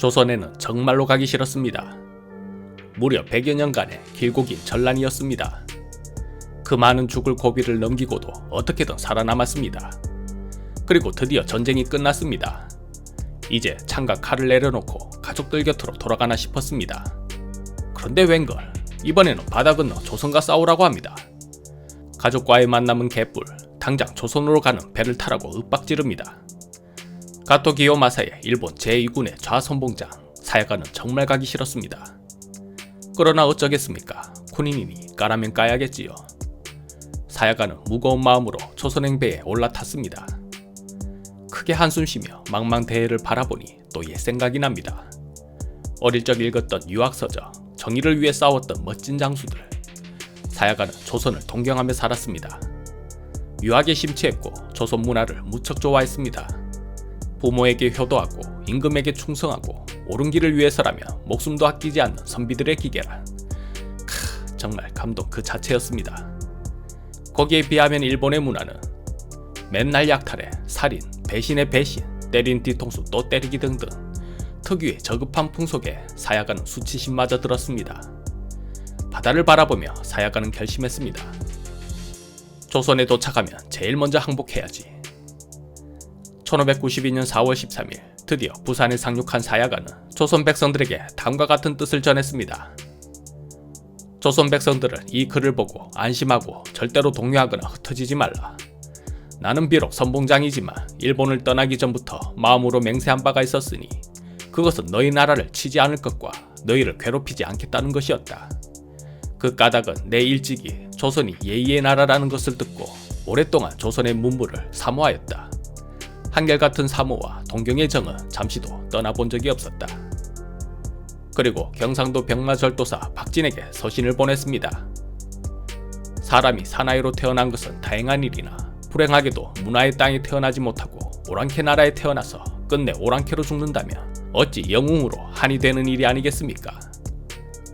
조선에는 정말로 가기 싫었습니다. 무려 100여 년간의 길고 긴 전란이었습니다. 그 많은 죽을 고비를 넘기고도 어떻게든 살아남았습니다. 그리고 드디어 전쟁이 끝났습니다. 이제 창과 칼을 내려놓고 가족들 곁으로 돌아가나 싶었습니다. 그런데 웬걸 이번에는 바다 건너 조선과 싸우라고 합니다. 가족과의 만남은 개뿔, 당장 조선으로 가는 배를 타라고 윽박지릅니다. 가토 기요마사의 일본 제2군의 좌선봉장 사야가는 정말 가기 싫었습니다. 그러나 어쩌겠습니까? 군인이니 까라면 까야겠지요. 사야가는 무거운 마음으로 조선행배에 올라탔습니다. 크게 한숨 쉬며 망망대해를 바라보니 또 옛 생각이 납니다. 어릴 적 읽었던 유학서적, 정의를 위해 싸웠던 멋진 장수들. 사야가는 조선을 동경하며 살았습니다. 유학에 심취했고 조선 문화를 무척 좋아했습니다. 부모에게 효도하고 임금에게 충성하고 옳은 길을 위해서라며 목숨도 아끼지 않는 선비들의 기계란 정말 감동 그 자체였습니다. 거기에 비하면 일본의 문화는 맨날 약탈에 살인, 배신에 배신, 때린 뒤통수 또 때리기 등등 특유의 저급한 풍속에 사야가는 수치심마저 들었습니다. 바다를 바라보며 사야가는 결심했습니다. 조선에 도착하면 제일 먼저 항복해야지. 1592년 4월 13일 드디어 부산에 상륙한 사야가는 조선 백성들에게 다음과 같은 뜻을 전했습니다. 조선 백성들은 이 글을 보고 안심하고 절대로 동요하거나 흩어지지 말라. 나는 비록 선봉장이지만 일본을 떠나기 전부터 마음으로 맹세한 바가 있었으니 그것은 너희 나라를 치지 않을 것과 너희를 괴롭히지 않겠다는 것이었다. 그 까닭은 내 일찍이 조선이 예의의 나라라는 것을 듣고 오랫동안 조선의 문물을 사모하였다. 한결같은 사모와 동경의 정은 잠시도 떠나본 적이 없었다. 그리고 경상도 병마절도사 박진에게 서신을 보냈습니다. 사람이 사나이로 태어난 것은 다행한 일이나 불행하게도 문화의 땅에 태어나지 못하고 오랑캐 나라에 태어나서 끝내 오랑캐로 죽는다면 어찌 영웅으로 한이 되는 일이 아니겠습니까?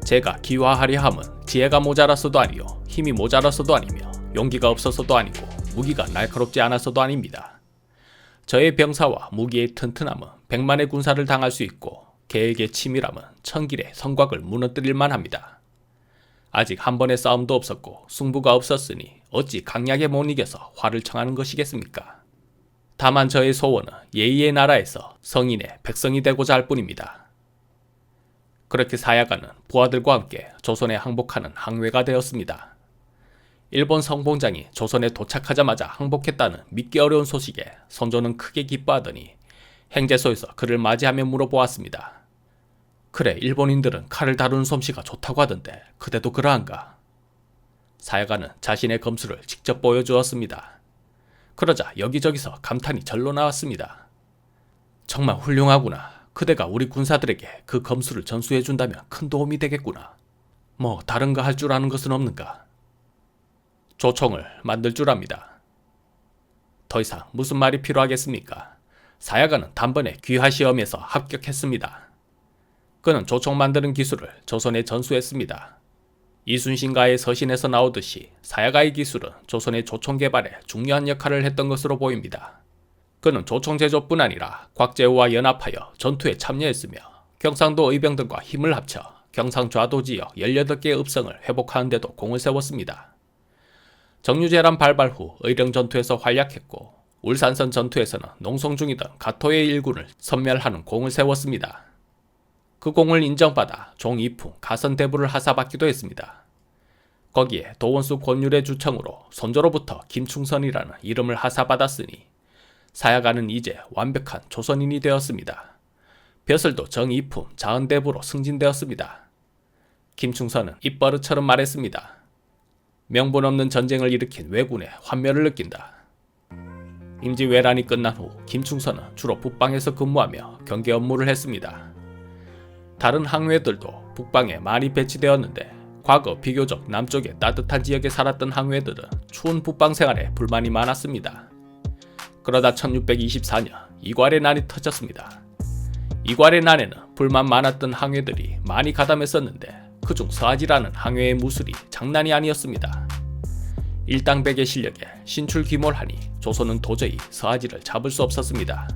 제가 기화하려 함은 지혜가 모자라서도 아니요 힘이 모자라서도 아니며 용기가 없어서도 아니고 무기가 날카롭지 않아서도 아닙니다. 저의 병사와 무기의 튼튼함은 100만의 군사를 당할 수 있고 계획의 치밀함은 1000길의 성곽을 무너뜨릴만 합니다. 아직 한 번의 싸움도 없었고 승부가 없었으니 어찌 강약에 못 이겨서 화를 청하는 것이겠습니까? 다만 저의 소원은 예의의 나라에서 성인의 백성이 되고자 할 뿐입니다. 그렇게 사야가는 부하들과 함께 조선에 항복하는 항외가 되었습니다. 일본 성봉장이 조선에 도착하자마자 항복했다는 믿기 어려운 소식에 선조는 크게 기뻐하더니 행제소에서 그를 맞이하며 물어보았습니다. 그래, 일본인들은 칼을 다루는 솜씨가 좋다고 하던데 그대도 그러한가? 사야가는 자신의 검수를 직접 보여주었습니다. 그러자 여기저기서 감탄이 절로 나왔습니다. 정말 훌륭하구나. 그대가 우리 군사들에게 그 검수를 전수해준다면 큰 도움이 되겠구나. 뭐 다른 거 할 줄 아는 것은 없는가? 조총을 만들 줄 압니다. 더 이상 무슨 말이 필요하겠습니까? 사야가는 단번에 귀하시험에서 합격했습니다. 그는 조총 만드는 기술을 조선에 전수했습니다. 이순신가의 서신에서 나오듯이 사야가의 기술은 조선의 조총 개발에 중요한 역할을 했던 것으로 보입니다. 그는 조총 제조뿐 아니라 곽재우와 연합하여 전투에 참여했으며 경상도 의병들과 힘을 합쳐 경상 좌도 지역 18개의 읍성을 회복하는 데도 공을 세웠습니다. 정유재란 발발 후 의령 전투에서 활약했고 울산선 전투에서는 농성 중이던 가토의 일군을 섬멸하는 공을 세웠습니다. 그 공을 인정받아 종이풍 가선대부를 하사받기도 했습니다. 거기에 도원수 권율의 주청으로 선조로부터 김충선이라는 이름을 하사받았으니 사야가는 이제 완벽한 조선인이 되었습니다. 벼슬도 정이품 자은대부로 승진되었습니다. 김충선은 입버릇처럼 말했습니다. 명분 없는 전쟁을 일으킨 왜군의 환멸을 느낀다. 임진왜란이 끝난 후 김충선은 주로 북방에서 근무하며 경계 업무를 했습니다. 다른 항외들도 북방에 많이 배치되었는데 과거 비교적 남쪽의 따뜻한 지역에 살았던 항외들은 추운 북방 생활에 불만이 많았습니다. 그러다 1624년 이괄의 난이 터졌습니다. 이괄의 난에는 불만 많았던 항외들이 많이 가담했었는데 그중 서아지라는 항외의 무술이 장난이 아니었습니다. 일당백의 실력에 신출귀몰하니 조선은 도저히 서아지를 잡을 수 없었습니다.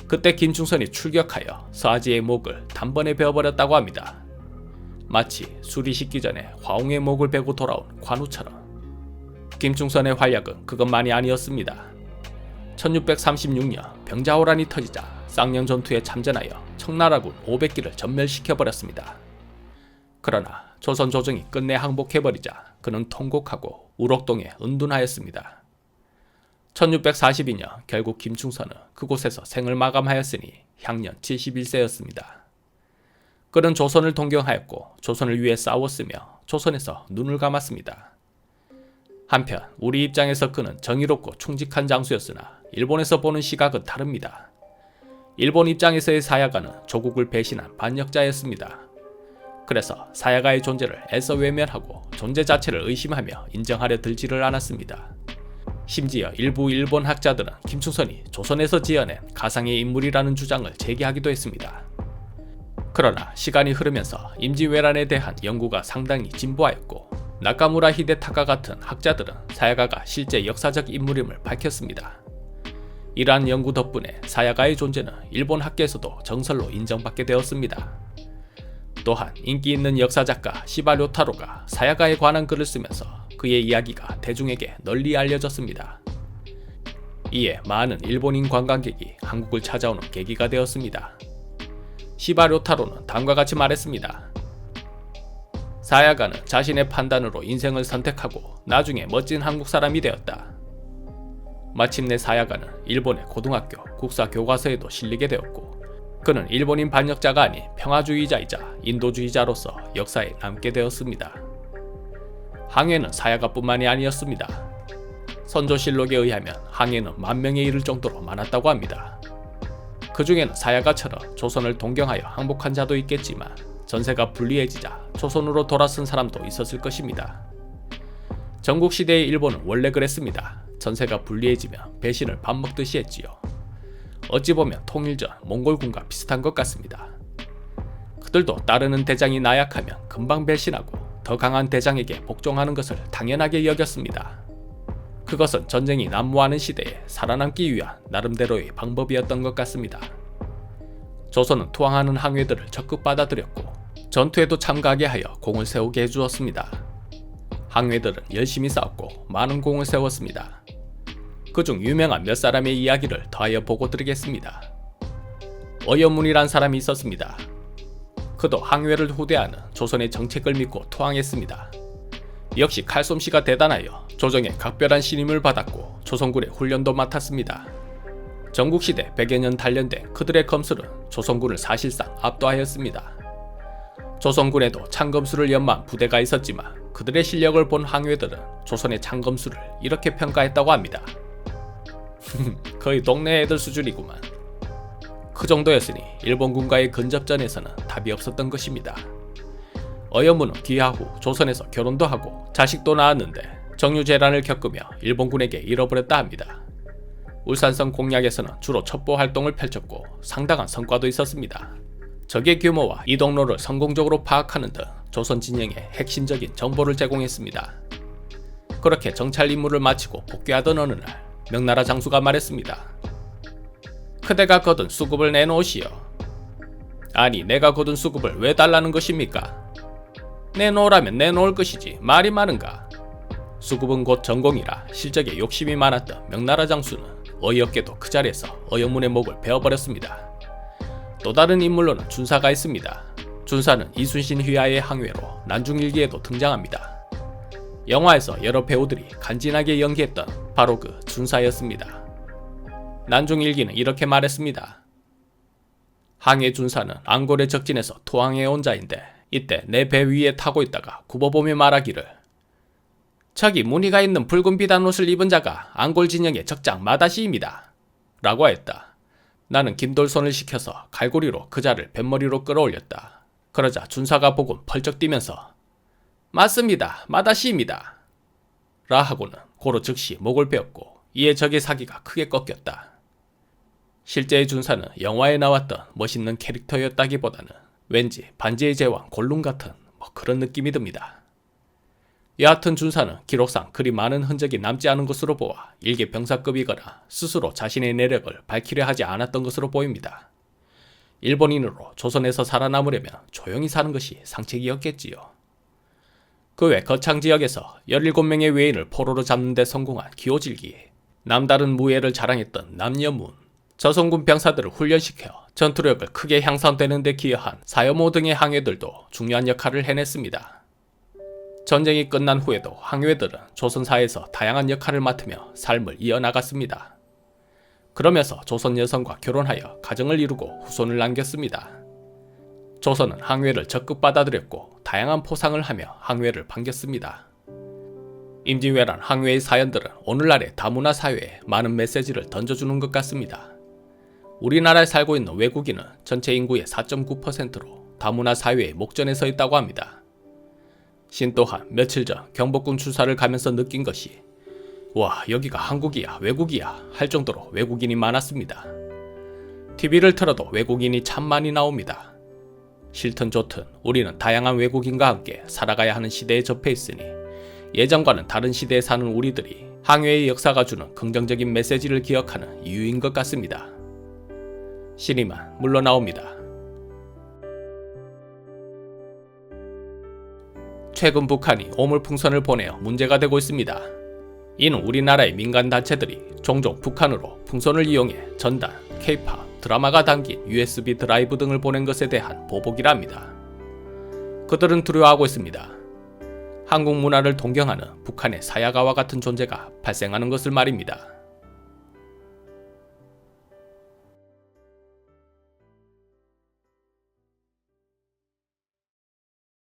그때 김충선이 출격하여 서아지의 목을 단번에 베어버렸다고 합니다. 마치 수리 식기 전에 화웅의 목을 베고 돌아온 관우처럼. 김충선의 활약은 그것만이 아니었습니다. 1636년 병자호란이 터지자 쌍령 전투에 참전하여 청나라군 500기를 전멸시켜버렸습니다. 그러나 조선 조정이 끝내 항복해버리자 그는 통곡하고 우럭동에 은둔하였습니다. 1642년 결국 김충선은 그곳에서 생을 마감하였으니 향년 71세였습니다. 그는 조선을 동경하였고 조선을 위해 싸웠으며 조선에서 눈을 감았습니다. 한편 우리 입장에서 그는 정의롭고 충직한 장수였으나 일본에서 보는 시각은 다릅니다. 일본 입장에서의 사야가는 조국을 배신한 반역자였습니다. 그래서 사야가의 존재를 애써 외면하고 존재 자체를 의심하며 인정하려 들지를 않았습니다. 심지어 일부 일본 학자들은 김충선이 조선에서 지어낸 가상의 인물이라는 주장을 제기하기도 했습니다. 그러나 시간이 흐르면서 임진왜란에 대한 연구가 상당히 진보하였고 나카무라 히데타카 같은 학자들은 사야가가 실제 역사적 인물임을 밝혔습니다. 이러한 연구 덕분에 사야가의 존재는 일본 학계에서도 정설로 인정받게 되었습니다. 또한 인기 있는 역사작가 시바 료타로가 사야가에 관한 글을 쓰면서 그의 이야기가 대중에게 널리 알려졌습니다. 이에 많은 일본인 관광객이 한국을 찾아오는 계기가 되었습니다. 시바 료타로는 다음과 같이 말했습니다. 사야가는 자신의 판단으로 인생을 선택하고 나중에 멋진 한국 사람이 되었다. 마침내 사야가는 일본의 고등학교 국사교과서에도 실리게 되었고 그는 일본인 반역자가 아닌 평화주의자이자 인도주의자로서 역사에 남게 되었습니다. 항해는 사야가뿐만이 아니었습니다. 선조실록에 의하면 항해는 10,000명에 이를 정도로 많았다고 합니다. 그 중에는 사야가처럼 조선을 동경하여 항복한 자도 있겠지만 전세가 불리해지자 조선으로 돌아선 사람도 있었을 것입니다. 전국시대의 일본은 원래 그랬습니다. 전세가 불리해지면 배신을 밥 먹듯이 했지요. 어찌 보면 통일전 몽골군과 비슷한 것 같습니다. 그들도 따르는 대장이 나약하면 금방 배신하고 더 강한 대장에게 복종하는 것을 당연하게 여겼습니다. 그것은 전쟁이 난무하는 시대에 살아남기 위한 나름대로의 방법이었던 것 같습니다. 조선은 투항하는 항해들을 적극 받아들였고 전투에도 참가하게 하여 공을 세우게 해주었습니다. 항해들은 열심히 싸웠고 많은 공을 세웠습니다. 그중 유명한 몇 사람의 이야기를 더하여 보고 드리겠습니다. 어여문이란 사람이 있었습니다. 그도 항해를 후대하는 조선의 정책을 믿고 투항했습니다. 역시 칼솜씨가 대단하여 조정의 각별한 신임을 받았고 조선군의 훈련도 맡았습니다. 전국시대 100여 년 단련된 그들의 검술은 조선군을 사실상 압도하였습니다. 조선군에도 창검술을 연마한 부대가 있었지만 그들의 실력을 본 항해들은 조선의 창검술을 이렇게 평가했다고 합니다. 거의 동네 애들 수준이구만. 그 정도였으니 일본군과의 근접전에서는 답이 없었던 것입니다. 어여문은 귀하 후 조선에서 결혼도 하고 자식도 낳았는데 정유재란을 겪으며 일본군에게 잃어버렸다 합니다. 울산성 공략에서는 주로 첩보 활동을 펼쳤고 상당한 성과도 있었습니다. 적의 규모와 이동로를 성공적으로 파악하는 등 조선 진영에 핵심적인 정보를 제공했습니다. 그렇게 정찰 임무를 마치고 복귀하던 어느 날 명나라 장수가 말했습니다. 그대가 거둔 수급을 내놓으시오. 아니 내가 거둔 수급을 왜 달라는 것입니까? 내놓으라면 내놓을 것이지 말이 많은가. 수급은 곧 전공이라 실적에 욕심이 많았던 명나라 장수는 어이없게도 그 자리에서 어여문의 목을 베어버렸습니다. 또 다른 인물로는 준사가 있습니다. 준사는 이순신 휘하의 항해로 난중일기에도 등장합니다. 영화에서 여러 배우들이 간지나게 연기했던 바로 그 준사였습니다. 난중일기는 이렇게 말했습니다. 항해 준사는 앙골의 적진에서 투항해온 자인데 이때 내 배 위에 타고 있다가 굽어보며 말하기를 저기 무늬가 있는 붉은 비단 옷을 입은 자가 앙골 진영의 적장 마다시입니다. 라고 하였다. 나는 김돌손을 시켜서 갈고리로 그 자를 뱃머리로 끌어올렸다. 그러자 준사가 보곤 펄쩍 뛰면서 맞습니다. 마다시입니다. 라 하고는 고로 즉시 목을 베었고 이에 적의 사기가 크게 꺾였다. 실제의 준사는 영화에 나왔던 멋있는 캐릭터였다기보다는 왠지 반지의 제왕 골룸 같은 그런 느낌이 듭니다. 여하튼 준사는 기록상 그리 많은 흔적이 남지 않은 것으로 보아 일개 병사급이거나 스스로 자신의 내력을 밝히려 하지 않았던 것으로 보입니다. 일본인으로 조선에서 살아남으려면 조용히 사는 것이 상책이었겠지요. 그 외 거창 지역에서 17명의 외인을 포로로 잡는 데 성공한 기호질기, 남다른 무예를 자랑했던 남여문, 조선군 병사들을 훈련시켜 전투력을 크게 향상되는 데 기여한 사여모 등의 항해들도 중요한 역할을 해냈습니다. 전쟁이 끝난 후에도 항해들은 조선사에서 다양한 역할을 맡으며 삶을 이어나갔습니다. 그러면서 조선 여성과 결혼하여 가정을 이루고 후손을 남겼습니다. 조선은 항해를 적극 받아들였고 다양한 포상을 하며 항해를 반겼습니다. 임진왜란 항해의 사연들은 오늘날의 다문화 사회에 많은 메시지를 던져주는 것 같습니다. 우리나라에 살고 있는 외국인은 전체 인구의 4.9%로 다문화 사회의 목전에 서 있다고 합니다. 신 또한 며칠 전 경복궁 추사를 가면서 느낀 것이 와, 여기가 한국이야 외국이야 할 정도로 외국인이 많았습니다. TV를 틀어도 외국인이 참 많이 나옵니다. 싫든 좋든 우리는 다양한 외국인과 함께 살아가야 하는 시대에 접해 있으니 예전과는 다른 시대에 사는 우리들이 항해의 역사가 주는 긍정적인 메시지를 기억하는 이유인 것 같습니다. 신이만 물러나옵니다. 최근 북한이 오물풍선을 보내어 문제가 되고 있습니다. 이는 우리나라의 민간단체들이 종종 북한으로 풍선을 이용해 전단, 케이팝, 드라마가 담긴 USB 드라이브 등을 보낸 것에 대한 보복이라 합니다. 그들은 두려워하고 있습니다. 한국 문화를 동경하는 북한의 사야가와 같은 존재가 발생하는 것을 말입니다.